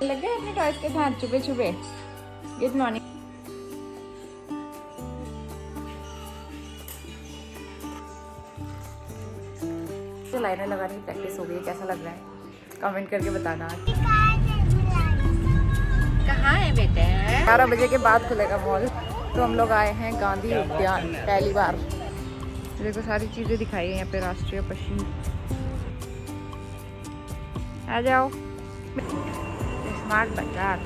लग गए अपने टॉयज के साथ छुपे छुपे। Good morning. तो लाइनर लगाने की प्रैक्टिस हो गई, कैसा लग रहा है कमेंट करके बताना। कहाँ है बेटे? 12 बजे के बाद खुलेगा मॉल। तो हम लोग आए हैं गांधी उद्यान पहली बार। देखो सारी चीजें दिखाई है यहाँ पे, राष्ट्रीय पशु। आ जाओ, स्मार्ट बाजार।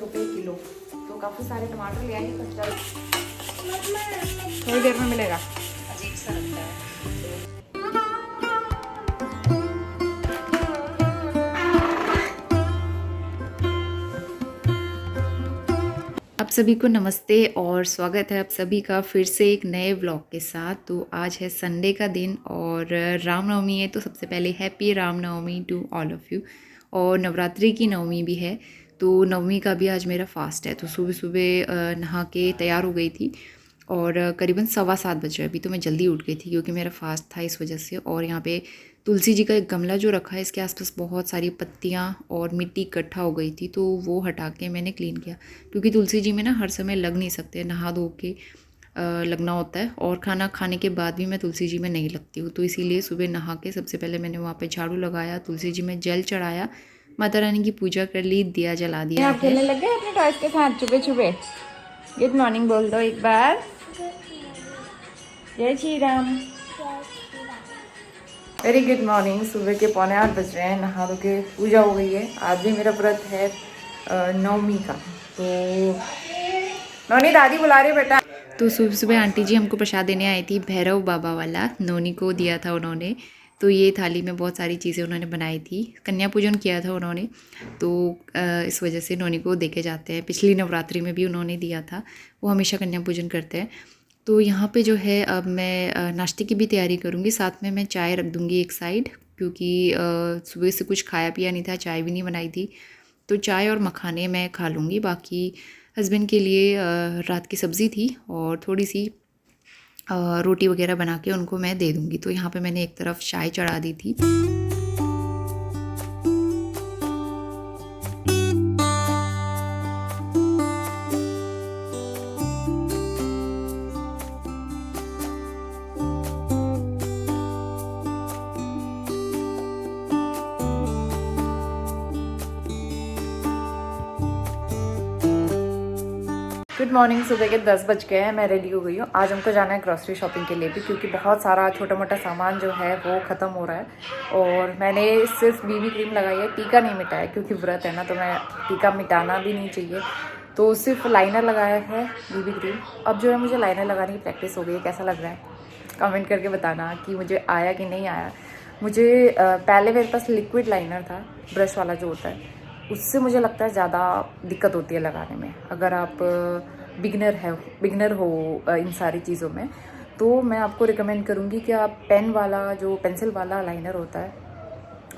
रुपये किलो, तो काफी सारे टमाटर ले आएंगे। तो चल थोड़ी देर में मिलेगा। अजीब सा लगता है। आप सभी को नमस्ते और स्वागत है आप सभी का फिर से एक नए व्लॉग के साथ। तो आज है संडे का दिन और रामनवमी है, तो सबसे पहले happy Ram Navami to all of you. और नवरात्रि की नवमी भी है, तो नवमी का भी आज मेरा फास्ट है। तो सुबह सुबह नहा के तैयार हो गई थी और करीबन 7:15 बज रहे। अभी तो मैं जल्दी उठ गई थी क्योंकि मेरा फास्ट था इस वजह से। और यहाँ पे तुलसी जी का एक गमला जो रखा है, इसके आसपास बहुत सारी पत्तियाँ और मिट्टी इकट्ठा हो गई थी, तो वो हटा के मैंने क्लीन किया। क्योंकि तुलसी जी में ना हर समय लग नहीं सकते, नहा धो के लगना होता है। और खाना खाने के बाद भी मैं तुलसी जी में नहीं लगती हूँ, तो इसीलिए सुबह नहा के सबसे पहले मैंने वहाँ पे झाड़ू लगाया, तुलसी जी में जल चढ़ाया, माता रानी की पूजा कर ली, दिया जला दिया। आप खेलने लग गए अपने टॉयज के साथ छुपे छुपे। गुड मॉर्निंग बोल दो एक बार। जय Shri Ram. Very good morning. सुबह के 7:45 बज रहे हैं, नहा धो के पूजा हो गई है। आज भी मेरा व्रत है नवमी का। तो नौनी दादी बुला रही है बेटा। तो सुबह सुबह आंटी जी हमको प्रसाद देने आई थी, भैरव बाबा वाला। नौनी को दिया था उन्होंने। तो ये थाली में बहुत सारी चीज़ें उन्होंने बनाई थी, कन्या पूजन किया था उन्होंने, तो इस वजह से नौनी को देके जाते हैं। पिछली नवरात्रि में भी उन्होंने दिया था, वो हमेशा कन्या पूजन करते हैं। तो यहाँ पे जो है अब मैं नाश्ते की भी तैयारी करूँगी, साथ में मैं चाय रख दूँगी एक साइड, क्योंकि सुबह से कुछ खाया पिया नहीं था, चाय भी नहीं बनाई थी। तो चाय और मखाने मैं खा लूँगी। बाकी हस्बैंड के लिए रात की सब्ज़ी थी और थोड़ी सी रोटी वगैरह बना के उनको मैं दे दूँगी। तो यहाँ पे मैंने एक तरफ चाय चढ़ा दी थी। Good morning. सुबह के 10 बज गए हैं, मैं रेडी हो गई हूँ। आज हमको जाना है ग्रॉसरी शॉपिंग के लिए भी, क्योंकि बहुत सारा छोटा मोटा सामान जो है वो ख़त्म हो रहा है। और मैंने सिर्फ बीबी क्रीम लगाई है, टीका नहीं मिटाया क्योंकि व्रत है ना, तो मैं टीका मिटाना भी नहीं चाहिए। तो सिर्फ लाइनर लगाया है बीबी क्रीम। अब जो है मुझे लाइनर लगाने की प्रैक्टिस हो गई है। कैसा लग रहा है कमेंट करके बताना कि मुझे आया कि नहीं आया। मुझे पहले मेरे पास लिक्विड लाइनर था, ब्रश वाला जो होता है, उससे मुझे लगता है ज़्यादा दिक्कत होती है लगाने में। अगर आप बिगनर हो इन सारी चीज़ों में, तो मैं आपको रिकमेंड करूँगी कि आप पेन वाला, जो पेंसिल वाला लाइनर होता है,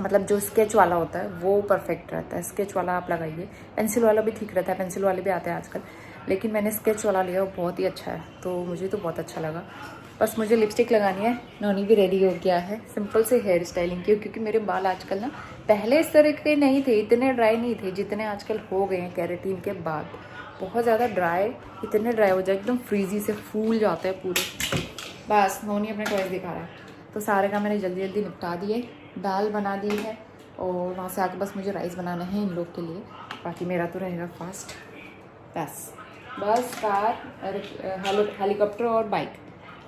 मतलब जो स्केच वाला होता है, वो परफेक्ट रहता है। स्केच वाला आप लगाइए। पेंसिल वाला भी ठीक रहता है, पेंसिल वाले भी आते हैं आजकल, लेकिन मैंने स्केच वाला लिया, वो बहुत ही अच्छा है, तो मुझे तो बहुत अच्छा लगा। बस मुझे लिपस्टिक लगानी है। नौनी भी रेडी हो गया है सिंपल से हेयर स्टाइलिंग की, क्योंकि मेरे बाल आजकल ना पहले इस तरह के नहीं थे, इतने ड्राई नहीं थे जितने आजकल हो गए हैं कैरेटीन के बाद। बहुत ज़्यादा ड्राई, इतने ड्राई हो जाए एकदम फ्रीजी से फूल जाते हैं पूरे। बस नौनी अपने टॉयज दिखा रहा है, तो सारे काम मैंने जल्दी जल्दी निपटा दिए। दाल बना दी है और वहाँ से आके बस मुझे राइस बनाना है इन लोग के लिए। बाकी मेरा तो रहेगा फास्ट। बस कार, हेलीकॉप्टर और बाइक,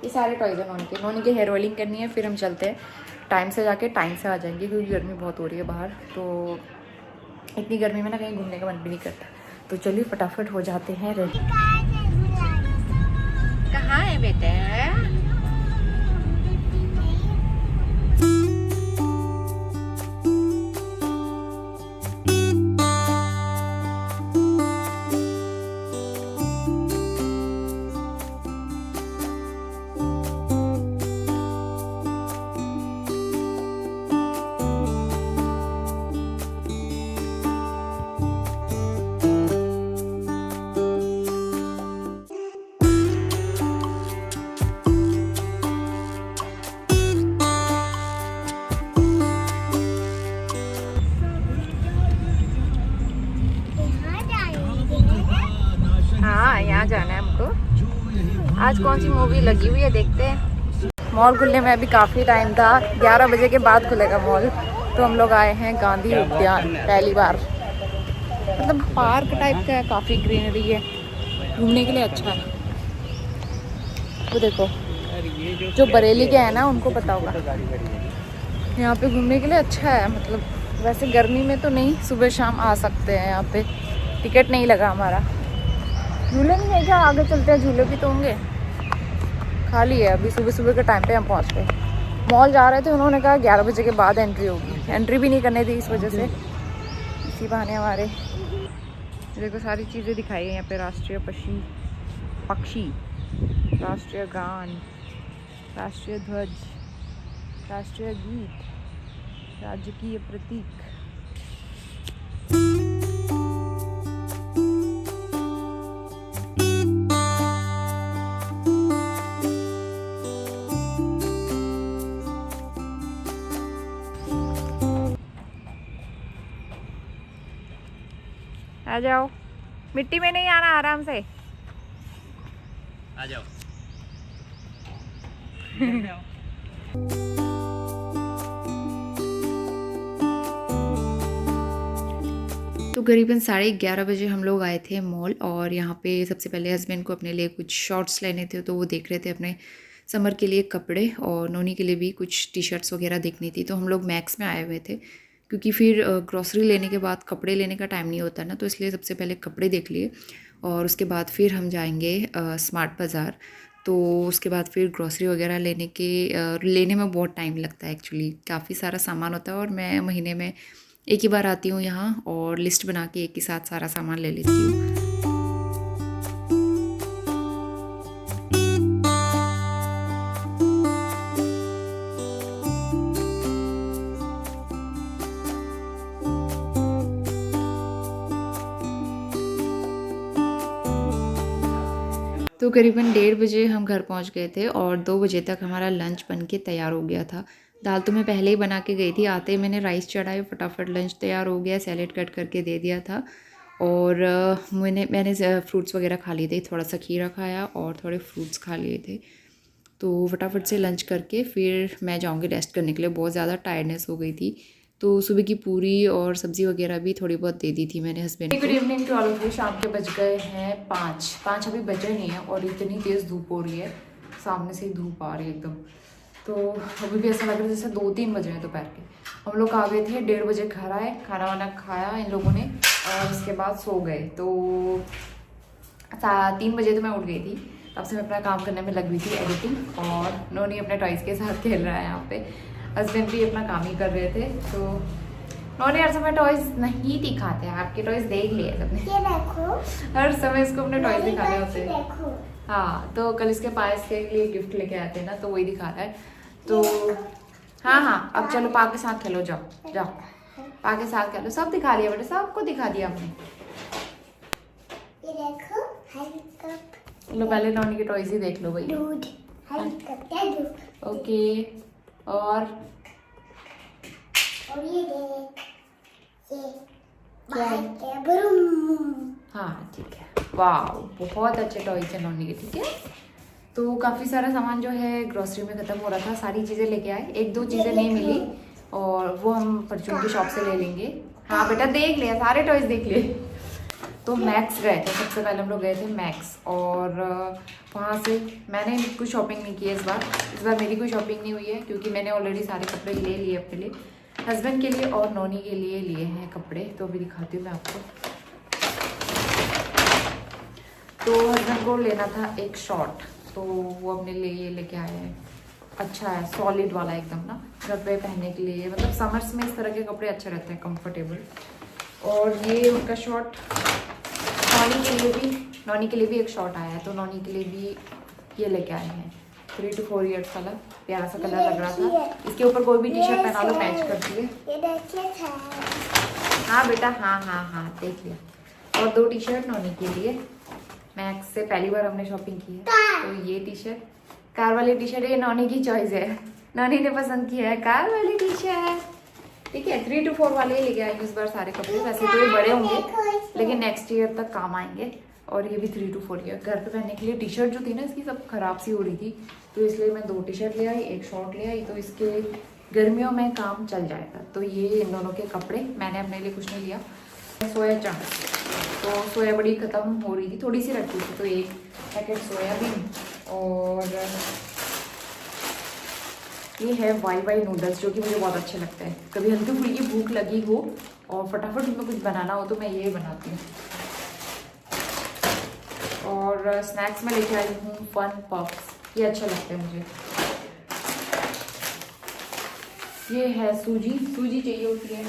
ये सारे टॉयज है नौनी के हेयर ऑयलिंग करनी है। फिर हम चलते हैं, टाइम से जाके टाइम से आ जाएंगे, क्योंकि गर्मी बहुत हो रही है बाहर। तो इतनी गर्मी में ना कहीं घूमने का मन भी नहीं करता। तो चलिए फटाफट हो जाते हैं रेडी। कहाँ है बेटे? यहाँ जाना है हमको। आज कौन सी मूवी लगी हुई है देखते हैं। मॉल खुलने में अभी काफ़ी टाइम था, 11 बजे के बाद खुलेगा मॉल। तो हम लोग आए हैं गांधी उद्यान पहली बार। मतलब पार्क टाइप का है, काफ़ी ग्रीनरी है, घूमने के लिए अच्छा है। तो देखो जो बरेली के हैं ना उनको पता होगा, यहाँ पे घूमने के लिए अच्छा है। मतलब वैसे गर्मी में तो नहीं, सुबह शाम आ सकते हैं यहाँ पे। टिकट नहीं लगा हमारा। झूले नहीं है क्या? आगे चलते हैं, झूले भी तो होंगे। खाली है अभी, सुबह सुबह के टाइम पे हम पहुँच गए। मॉल जा रहे थे, उन्होंने कहा 11 बजे के बाद एंट्री होगी। एंट्री भी नहीं करने दी इस वजह से, इसी बहाने हमारे देखो सारी चीज़ें दिखाई है यहाँ पे। राष्ट्रीय पक्षी, राष्ट्रीय गान, राष्ट्रीय ध्वज, राष्ट्रीय गीत, राजकीय प्रतीक। आ जाओ, मिट्टी में नहीं आना, आराम से आ जाओ। तो करीबन 11:30 बजे हम लोग आए थे मॉल। और यहाँ पे सबसे पहले हस्बैंड को अपने लिए कुछ शॉर्ट्स लेने थे, तो वो देख रहे थे अपने समर के लिए कपड़े, और नोनी के लिए भी कुछ टी शर्ट्स वगैरह देखनी थी। तो हम लोग मैक्स में आए हुए थे, क्योंकि फिर ग्रॉसरी लेने के बाद कपड़े लेने का टाइम नहीं होता ना, तो इसलिए सबसे पहले कपड़े देख लिए और उसके बाद फिर हम जाएंगे स्मार्ट बाज़ार। तो उसके बाद फिर ग्रॉसरी वगैरह लेने में बहुत टाइम लगता है एक्चुअली, काफ़ी सारा सामान होता है। और मैं महीने में एक ही बार आती हूँ यहाँ, और लिस्ट बना के एक ही साथ सारा सामान ले लेती हूँ। तो करीबन 1:30 बजे हम घर पहुंच गए थे, और 2 बजे तक हमारा लंच बन के तैयार हो गया था। दाल तो मैं पहले ही बना के गई थी, आते ही मैंने राइस चढ़ाए, फटाफट लंच तैयार हो गया, सैलेड कट करके दे दिया था। और मैंने फ्रूट्स वगैरह खा लिए थे, थोड़ा सा खीरा खाया और थोड़े फ्रूट्स खा लिए थे। तो फटाफट से लंच करके फिर मैं जाऊँगी रेस्ट करने के लिए, बहुत ज़्यादा टायर्डनेस हो गई थी। तो सुबह की पूरी और सब्ज़ी वगैरह भी थोड़ी बहुत दे दी थी मैंने हस्बैंड को। Good evening to all of you. शाम के बज गए हैं 5 अभी बजे नहीं है, और इतनी तेज़ धूप हो रही है, सामने से ही धूप आ रही है एकदम। तो अभी भी ऐसा लग रहा है जैसे 2-3 बजे हैं दोपहर के। हम लोग आ गए थे 1:30 बजे, घर आए, खाना वाना खाया इन लोगों ने, और उसके बाद सो गए। तो 3 बजे तो मैं उठ गई थी, तब से मैं अपना काम करने में लग गई थी, एडिटिंग। और नोनी अपने टॉयज़ के साथ खेल रहा है यहाँ पे, हस्बैंड भी अपना काम ही कर रहे थे। तो नोनी हर समय टॉयज़ नहीं दिखाते हैं, आपके टॉयज़ देख लिए सबने, ये देखो। हर समय इसको अपने टॉयज़ दिखाने होते हैं। हाँ, तो कल इसके पायस के लिए गिफ्ट लेके आए थे ना, तो वही दिखा रहा है। तो हाँ, अब चलो पा के साथ खेलो, जाओ जाओ, पा के साथ खेलो। सब दिखा दिया बेटा, सबको दिखा दिया आपने। चलो पहले नॉनी के टॉयज ही देख लो भाई। ओके, और ये देख, हाँ ठीक है, वाह बहुत अच्छे टॉयज है नॉनी के, ठीक है। तो काफ़ी सारा सामान जो है ग्रोसरी में ख़त्म हो रहा था, सारी चीज़ें लेके आए, 1-2 चीज़ें नहीं मिली, और वो हम परचून की शॉप से ले लेंगे। हाँ बेटा देख लिया, सारे टॉयज देख लिए। तो मैक्स गए थे, सबसे पहले हम लोग गए थे मैक्स, और वहाँ से मैंने कुछ शॉपिंग नहीं की है इस बार मेरी कोई शॉपिंग नहीं हुई है, क्योंकि मैंने ऑलरेडी सारे कपड़े ले लिए अपने लिए, हस्बैंड के लिए और नोनी के लिए लिए हैं कपड़े। तो अभी दिखाती हूँ मैं आपको। तो हस्बैंड को लेना था एक शॉर्ट, तो वो अपने लिए लेके आए हैं। अच्छा है, सॉलिड वाला एकदम ना, घर पे पहनने के लिए, मतलब समर्स में इस तरह के कपड़े अच्छे रहते हैं, कंफर्टेबल। और ये उनका शॉर्ट नॉनी के लिए भी एक शॉर्ट आया है, तो नॉनी के लिए भी ये लेके आए हैं। 3 to 4 ईयर्स वाला, प्यारा सा कलर लग रहा था। इसके ऊपर कोई भी टी शर्ट पहना लो मैच करती है। हाँ बेटा, हाँ देख लिया। और 2 टी शर्ट नॉनी के लिए, मैक्स से पहली बार हमने शॉपिंग की है। तो ये टी शर्ट, कार वाली टी शर्ट, ये नॉनी की चॉइस है, नॉनी ने पसंद किया है कार वाली टी शर्ट, ठीक है। 3 to 4 वाले ही लेके आएंगे इस बार सारे कपड़े। वैसे तो ये बड़े होंगे, लेकिन नेक्स्ट ईयर तक काम आएंगे। और ये भी 3 to 4 ईयर। घर पे पहनने के लिए टी शर्ट जो थी ना इसकी सब ख़राब सी हो रही थी, तो इसलिए मैं 2 टी शर्ट ले आई, 1 शॉर्ट ले आई, तो इसके गर्मियों में काम चल जाएगा। तो ये इन दोनों के कपड़े, मैंने अपने लिए कुछ नहीं लिया। सोया चंक्स, तो सोया बड़ी ख़त्म हो रही थी, थोड़ी सी रखी थी, तो 1 पैकेट सोयाबीन। और ये है वाई नूडल्स, जो कि मुझे बहुत अच्छे लगते हैं। कभी हल्की फुल्की भूख लगी हो और फटाफट उनमें कुछ बनाना हो तो मैं ये बनाती हूँ। और स्नैक्स में लेके आई हूँ फन पफ्स, ये अच्छे लगते हैं मुझे। ये है सूजी चाहिए होती है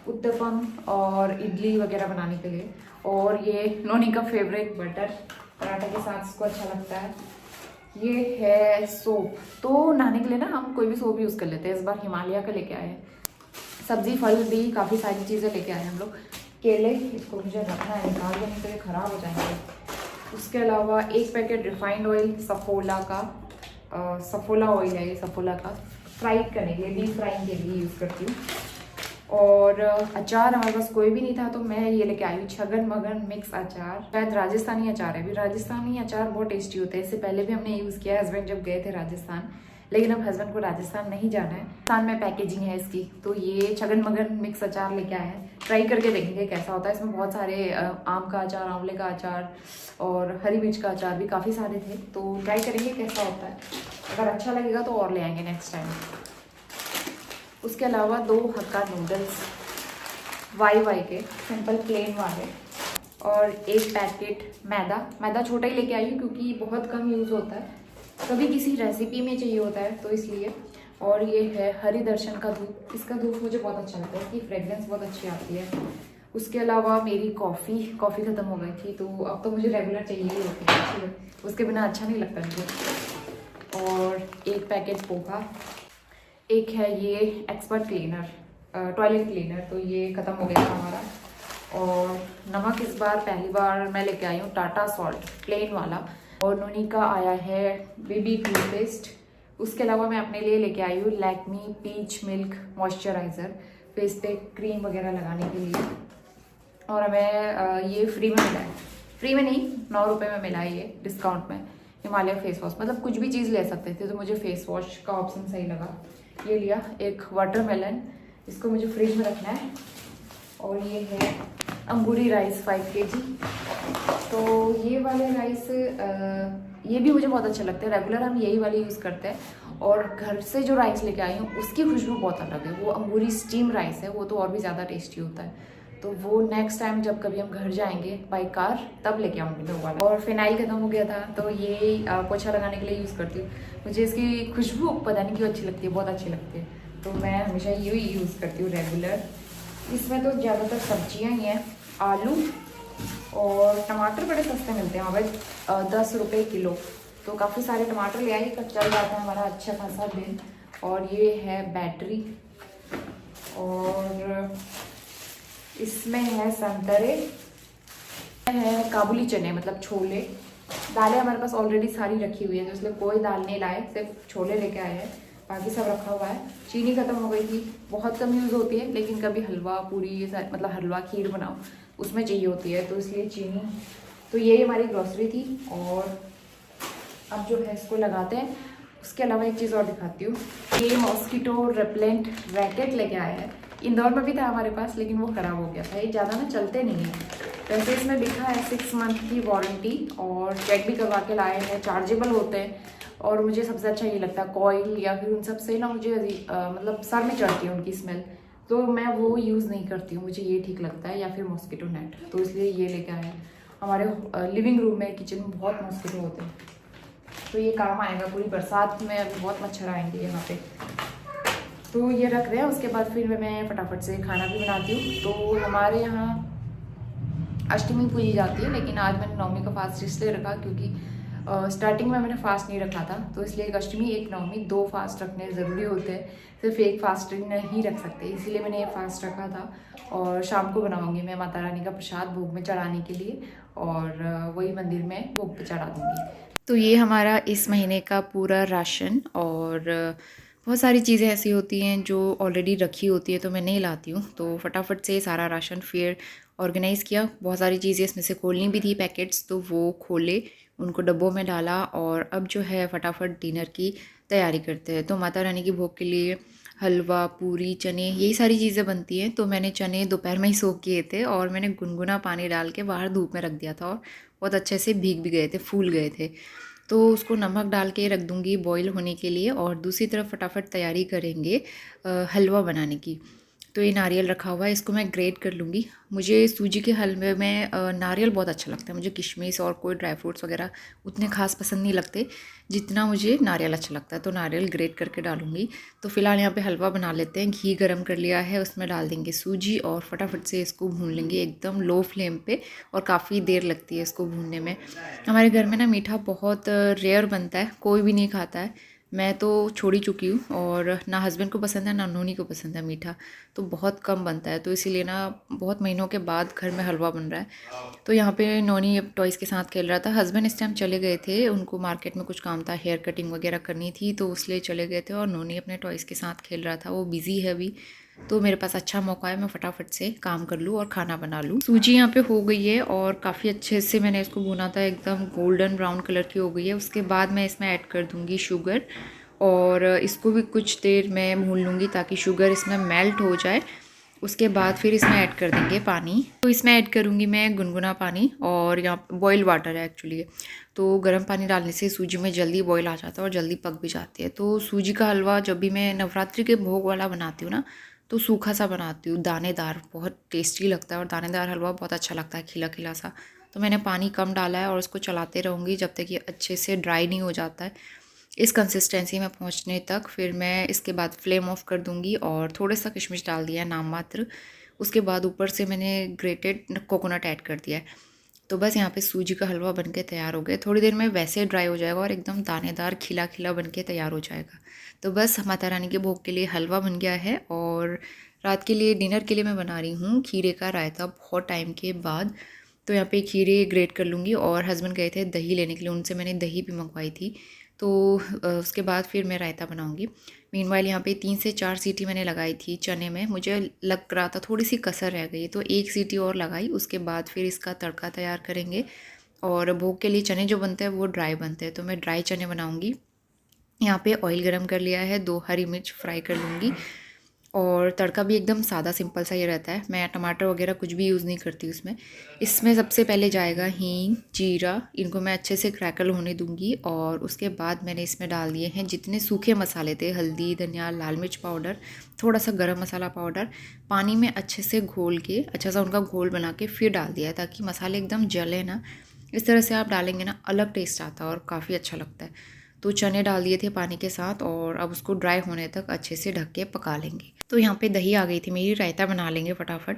उत्तपम और इडली वगैरह बनाने के लिए। और ये नोनी का फेवरेट बटर, पराठे के साथ इसको अच्छा लगता है। ये है सोप, तो नहाने के लिए ना हम कोई भी सोप यूज़ कर लेते हैं। इस बार हिमालय का लेके आए हैं। सब्जी फल भी काफ़ी सारी चीज़ें लेके आए हैं हम लोग। केले, इसको मुझे रखना है, निकाल के नहीं तो ये ख़राब हो जाएंगे। उसके अलावा 1 पैकेट रिफाइंड ऑयल सफोला का, सफोला ऑयल है ये, सफोला का, फ्राई करने के लिए, डीप फ्राइंग के लिए यूज़ करती हूँ। और अचार हमारे पास कोई भी नहीं था, तो मैं ये लेके आई हूँ छगन मगन मिक्स अचार। शायद राजस्थानी अचार है भी। राजस्थानी अचार बहुत टेस्टी होते हैं। इससे पहले भी हमने यूज़ किया है हस्बैंड जब गए थे राजस्थान, लेकिन अब हस्बैंड को राजस्थान नहीं जाना है। राजस्थान में पैकेजिंग है इसकी। तो ये छगन मगन मिक्स अचार लेके आए हैं, ट्राई करके देखेंगे कैसा होता है। इसमें बहुत सारे आम का अचार, आंवले का अचार और हरी मिर्च का अचार भी काफ़ी सारे थे, तो ट्राई करेंगे कैसा होता है। अगर अच्छा लगेगा तो और ले आएंगे नेक्स्ट टाइम। उसके अलावा 2 हक्का नूडल्स वाई के, सिंपल प्लेन वाले। और 1 पैकेट मैदा छोटा ही लेके आई हूँ क्योंकि बहुत कम यूज़ होता है, कभी किसी रेसिपी में चाहिए होता है तो इसलिए। और ये है हरि दर्शन का धूप, इसका धूप मुझे बहुत अच्छा लगता है, इसकी फ्रेग्रेंस बहुत अच्छी आती है। उसके अलावा मेरी कॉफ़ी ख़त्म हो गई थी, तो अब तो मुझे रेगुलर चाहिए ही होती है, उसके बिना अच्छा नहीं लगता मुझे। और 1 पैकेट पोहा। एक है ये एक्सपर्ट क्लीनर, टॉयलेट क्लीनर, तो ये ख़त्म हो गया था हमारा। और नमक इस बार पहली बार मैं लेके आई हूँ टाटा सॉल्ट प्लेन वाला। और नोनी का आया है बेबी टूथपेस्ट। उसके अलावा मैं अपने लिए लेके आई हूँ Lakme peach milk moisturiser, face पे क्रीम वगैरह लगाने के लिए। और हमें ये फ्री में मिला है, फ्री में नहीं 9 रुपये में मिला है ये डिस्काउंट में। हिमालय फेस वॉश, मतलब कुछ भी चीज़ ले सकते थे, तो मुझे फेस वॉश का ऑप्शन सही लगा, ये लिया। एक वाटरमेलन, इसको मुझे फ्रिज में रखना है। और ये है अंगूरी राइस 5 kg। तो ये वाले राइस ये भी मुझे बहुत अच्छे लगते हैं, रेगुलर हम यही वाले यूज़ करते हैं। और घर से जो राइस लेके आई हूँ उसकी खुशबू बहुत अलग है, वो अंगूरी स्टीम राइस है, वो तो और भी ज़्यादा टेस्टी होता है। तो वो नेक्स्ट टाइम जब कभी हम घर जाएंगे बाई कार तब लेके आऊँगी मैं वो वाला। और फिनाइल खत्म हो गया था, तो ये पोछा लगाने के लिए यूज़ करती हूँ। मुझे इसकी खुशबू पता नहीं क्यों अच्छी लगती है, बहुत अच्छी लगती है, तो मैं हमेशा यही यूज़ करती हूँ रेगुलर। इसमें तो ज़्यादातर सब्जियाँ ही हैं, आलू और टमाटर बड़े सस्ते मिलते हैं वहाँ पर, 10 रुपये किलो, तो काफ़ी सारे टमाटर ले आइए, तब चल जाता है हमारा अच्छा खासा दिन। और ये है बैटरी, और इसमें है संतरे, है काबुली चने मतलब छोले। दालें हमारे पास ऑलरेडी सारी रखी हुई है, तो इसलिए कोई दाल नहीं लाए, सिर्फ छोले लेके आए हैं, बाकी सब रखा हुआ है। चीनी खत्म हो गई थी, बहुत कम यूज़ होती है, लेकिन कभी हलवा पूरी ये मतलब हलवा खीर बनाओ उसमें चाहिए होती है, तो इसलिए चीनी। तो ये हमारी ग्रॉसरी थी। और अब जो है इसको लगाते हैं। उसके अलावा एक चीज़ और दिखाती हूँ, ये मॉस्किटो रिपेलेंट रैकेट लेके आया है। इंदौर में भी था हमारे पास, लेकिन वो ख़राब हो गया था, ये ज़्यादा ना चलते नहीं हैं। वैसे इसमें लिखा है 6 मंथ की वारंटी, और चेक भी करवा के लाए हैं, चार्जेबल होते हैं। और मुझे सबसे अच्छा ये लगता है कॉइल या फिर उन सब से ना मुझे मतलब सर में चढ़ती है उनकी स्मेल, तो मैं वो यूज़ नहीं करती हूँ, मुझे ये ठीक लगता है, या फिर मॉस्किटो नेट, तो इसलिए ये लेके आए हैं। हमारे लिविंग रूम में, किचन में बहुत मॉस्किटो होते हैं, तो ये काम आएगा पूरी बरसात में, अभी बहुत मच्छर आएंगे यहाँ पे, तो ये रख रहे हैं। उसके बाद फिर मैं फटाफट से खाना भी बनाती हूँ। तो हमारे यहाँ अष्टमी पूजी जाती है, लेकिन आज मैंने नवमी का फास्ट इसलिए रखा क्योंकि स्टार्टिंग में मैंने फास्ट नहीं रखा था, तो इसलिए एक अष्टमी एक नवमी 2 फास्ट रखने ज़रूरी होते हैं, सिर्फ एक फास्ट नहीं रख सकते, इसीलिए मैंने ये फास्ट रखा था। और शाम को बनाऊंगी मैं माता रानी का प्रसाद भोग में चढ़ाने के लिए, और वही मंदिर में भोग पे चढ़ा दूँगी। तो ये हमारा इस महीने का पूरा राशन, और बहुत सारी चीज़ें ऐसी होती हैं जो ऑलरेडी रखी होती है तो मैं नहीं लाती हूँ, तो फटाफट से सारा राशन फिर ऑर्गेनाइज़ किया। बहुत सारी चीज़ें इसमें से खोलनी भी थी, पैकेट्स, तो वो खोले, उनको डब्बों में डाला और अब जो है फटाफट डिनर की तैयारी करते हैं। तो माता रानी की भोग के लिए हलवा, पूरी, चने, यही सारी चीज़ें बनती हैं। तो मैंने चने दोपहर में ही सोख किए थे और मैंने गुनगुना पानी डाल के बाहर धूप में रख दिया था और बहुत अच्छे से भीग भी गए थे, फूल गए थे। तो उसको नमक डाल के रख दूँगी बॉईल होने के लिए और दूसरी तरफ फटाफट तैयारी करेंगे हलवा बनाने की। तो ये नारियल रखा हुआ है, इसको मैं ग्रेट कर लूँगी। मुझे सूजी के हलवे में नारियल बहुत अच्छा लगता है। मुझे किशमिश और कोई ड्राई फ्रूट्स वगैरह उतने खास पसंद नहीं लगते जितना मुझे नारियल अच्छा लगता है। तो नारियल ग्रेट करके डालूँगी। तो फ़िलहाल यहाँ पे हलवा बना लेते हैं। घी गरम कर लिया है, उसमें डाल देंगे सूजी और फटाफट से इसको भून लेंगे एकदम लो फ्लेम पे, और काफ़ी देर लगती है इसको भूनने में। हमारे घर में ना मीठा बहुत रेयर बनता है, कोई भी नहीं खाता है। मैं तो छोड़ ही चुकी हूँ और ना हस्बैंड को पसंद है ना नोनी को पसंद है मीठा, तो बहुत कम बनता है। तो इसीलिए ना बहुत महीनों के बाद घर में हलवा बन रहा है। तो यहाँ पे नोनी अब टॉयज़ के साथ खेल रहा था। हस्बैंड इस टाइम चले गए थे, उनको मार्केट में कुछ काम था, हेयर कटिंग वगैरह करनी थी, तो इसलिए चले गए थे और नोनी अपने टॉयज़ के साथ खेल रहा था। वो बिज़ी है अभी, तो मेरे पास अच्छा मौका है, मैं फटाफट से काम कर लूँ और खाना बना लूँ। सूजी यहाँ पे हो गई है और काफ़ी अच्छे से मैंने इसको भुना था, एकदम गोल्डन ब्राउन कलर की हो गई है। उसके बाद मैं इसमें ऐड कर दूँगी शुगर और इसको भी कुछ देर मैं भून लूँगी ताकि शुगर इसमें मेल्ट हो जाए। उसके बाद फिर इसमें ऐड कर देंगे पानी। तो इसमें ऐड करूँगी मैं गुनगुना पानी, और यहाँ बॉयल वाटर है एक्चुअली। तो गर्म पानी डालने से सूजी में जल्दी बॉयल आ जाता है और जल्दी पक भी जाती है। तो सूजी का हलवा जब भी मैं नवरात्रि के भोग वाला बनाती हूँ ना, तो सूखा सा बनाती हूँ, दानेदार, बहुत टेस्टी लगता है और दानेदार हलवा बहुत अच्छा लगता है, खिला खिला सा। तो मैंने पानी कम डाला है और इसको चलाते रहूँगी जब तक ये अच्छे से ड्राई नहीं हो जाता है। इस कंसिस्टेंसी में पहुंचने तक फिर मैं इसके बाद फ्लेम ऑफ कर दूंगी और थोड़ा सा किशमिश डाल दिया है नाम मात्र। उसके बाद ऊपर से मैंने ग्रेटेड कोकोनट ऐड कर दिया है। तो बस यहाँ पे सूजी का हलवा बनके तैयार हो गया। थोड़ी देर में वैसे ड्राई हो जाएगा और एकदम दानेदार खिला खिला बनके तैयार हो जाएगा। तो बस माता रानी के भोग के लिए हलवा बन गया है और रात के लिए डिनर के लिए मैं बना रही हूँ खीरे का रायता, बहुत टाइम के बाद। तो यहाँ पे खीरे ग्रेट कर लूँगी और हस्बैंड गए थे दही लेने के लिए, उनसे मैंने दही भी मंगवाई थी। तो उसके बाद फिर मैं रायता बनाऊँगी। मीनवाइल यहाँ पे 3 से 4 सीटी मैंने लगाई थी चने में, मुझे लग रहा था थोड़ी सी कसर रह गई, तो 1 सीटी और लगाई। उसके बाद फिर इसका तड़का तैयार करेंगे। और भोग के लिए चने जो बनते हैं वो ड्राई बनते हैं, तो मैं ड्राई चने बनाऊँगी। यहाँ पे ऑयल गरम कर लिया है, 2 हरी मिर्च फ्राई कर लूँगी और तड़का भी एकदम सादा सिंपल सा ही रहता है। मैं टमाटर वगैरह कुछ भी यूज़ नहीं करती उसमें। इसमें सबसे पहले जाएगा हींग, जीरा, इनको मैं अच्छे से क्रैकल होने दूँगी और उसके बाद मैंने इसमें डाल दिए हैं जितने सूखे मसाले थे, हल्दी, धनिया, लाल मिर्च पाउडर, थोड़ा सा गरम मसाला पाउडर, पानी में अच्छे से घोल के अच्छा सा उनका घोल बना के फिर डाल दिया है ताकि मसाले एकदम जले ना। इस तरह से आप डालेंगे ना अलग टेस्ट आता है और काफ़ी अच्छा लगता है। तो चने डाल दिए थे पानी के साथ और अब उसको ड्राई होने तक अच्छे से ढक के पका लेंगे। तो यहाँ पे दही आ गई थी मेरी, रायता बना लेंगे फटाफट।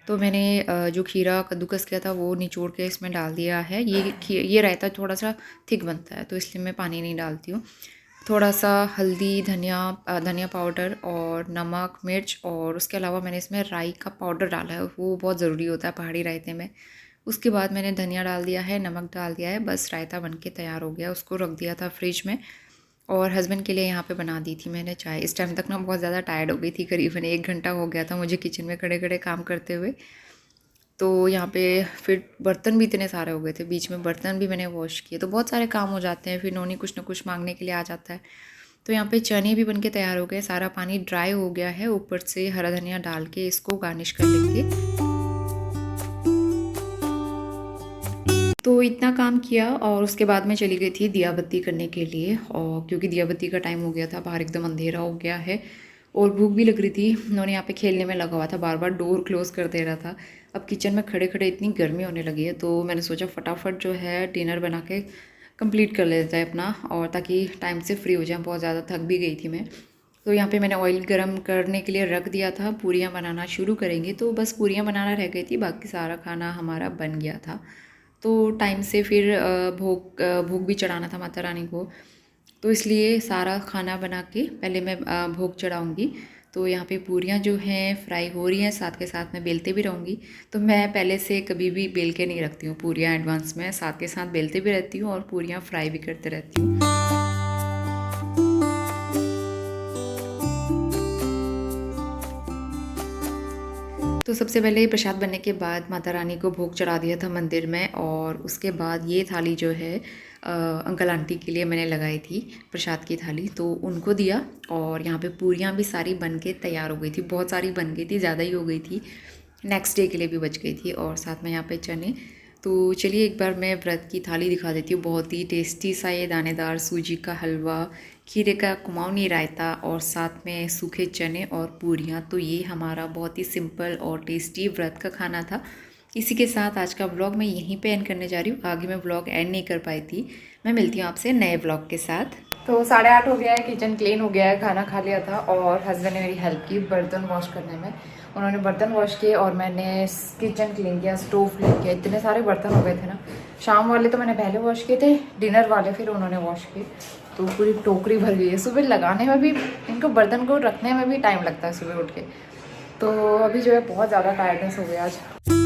तो मैंने जो खीरा कद्दूकस किया था वो निचोड़ के इसमें डाल दिया है। ये रायता थोड़ा सा थिक बनता है तो इसलिए मैं पानी नहीं डालती हूँ। थोड़ा सा हल्दी, धनिया पाउडर और नमक, मिर्च, और उसके अलावा मैंने इसमें राई का पाउडर डाला है, वो बहुत ज़रूरी होता है पहाड़ी रायते में। उसके बाद मैंने धनिया डाल दिया है, नमक डाल दिया है, बस रायता बनके तैयार हो गया। उसको रख दिया था फ्रिज में और हस्बैंड के लिए यहाँ पे बना दी थी मैंने चाय। इस टाइम तक ना बहुत ज़्यादा टायर्ड हो गई थी, करीबन 1 घंटा हो गया था मुझे किचन में खड़े खड़े काम करते हुए। तो यहाँ पे फिर बर्तन भी इतने सारे हो गए थे, बीच में बर्तन भी मैंने वॉश किए, तो बहुत सारे काम हो जाते हैं। फिर नोनी कुछ ना कुछ मांगने के लिए आ जाता है। तो यहाँ पे चने भी बनके तैयार हो गए, सारा पानी ड्राई हो गया है। ऊपर से हरा धनिया डाल के इसको गार्निश कर लेंगे। तो इतना काम किया और उसके बाद मैं चली गई थी दिया बत्ती करने के लिए, और क्योंकि दिया बत्ती का टाइम हो गया था, बाहर एकदम अंधेरा हो गया है और भूख भी लग रही थी। उन्होंने यहाँ पे खेलने में लगा हुआ था, बार बार डोर क्लोज़ कर दे रहा था। अब किचन में खड़े खड़े इतनी गर्मी होने लगी है, तो मैंने सोचा फटाफट जो है डिनर बना के कंप्लीट कर लेता है अपना, और ताकि टाइम से फ्री हो जाए। बहुत ज़्यादा थक भी गई थी मैं। तो यहाँ पे मैंने ऑयल गरम करने के लिए रख दिया था, पूरियाँ बनाना शुरू करेंगे। तो बस पूरियाँ बनाना रह गई थी, बाकी सारा खाना हमारा बन गया था। तो टाइम से फिर भोग भी चढ़ाना था माता रानी को, तो इसलिए सारा खाना बना के पहले मैं भोग चढ़ाऊँगी। तो यहाँ पे पूरियाँ जो हैं फ्राई हो रही हैं, साथ के साथ मैं बेलते भी रहूँगी। तो मैं पहले से कभी भी बेल के नहीं रखती हूँ पूरियाँ एडवांस में, साथ के साथ बेलते भी रहती हूँ और पूरियाँ फ्राई भी करते रहती हूँ। तो सबसे पहले प्रसाद बनने के बाद माता रानी को भोग चढ़ा दिया था मंदिर में, और उसके बाद ये थाली जो है अंकल आंटी के लिए मैंने लगाई थी प्रसाद की थाली, तो उनको दिया। और यहाँ पे पूरियाँ भी सारी बन के तैयार हो गई थी, बहुत सारी बन गई थी, ज़्यादा ही हो गई थी, नेक्स्ट डे के लिए भी बच गई थी। और साथ में यहाँ पे चने। तो चलिए एक बार मैं व्रत की थाली दिखा देती हूँ। बहुत ही टेस्टी सा ये दानेदार सूजी का हलवा, खीरे का कुमाऊनी रायता और साथ में सूखे चने और पूरियाँ। तो ये हमारा बहुत ही सिंपल और टेस्टी व्रत का खाना था। इसी के साथ आज का व्लॉग मैं यहीं पे एंड करने जा रही हूँ। आगे मैं व्लॉग एंड नहीं कर पाई थी। मैं मिलती हूँ आपसे नए व्लॉग के साथ। तो 8:30 हो गया है, किचन क्लीन हो गया है, खाना खा लिया था और हस्बैंड ने मेरी हेल्प की बर्तन वॉश करने में। उन्होंने बर्तन वॉश किए और मैंने किचन क्लीन किया, स्टोव क्लीन किया। इतने सारे बर्तन हो गए थे ना। शाम वाले तो मैंने पहले वॉश किए थे, डिनर वाले फिर उन्होंने वॉश किए। तो पूरी टोकरी भर गई है। सुबह लगाने में भी, इनको बर्तन को रखने में भी टाइम लगता है सुबह उठ के। तो अभी जो है बहुत ज़्यादा टायर्डनेस हो गया आज।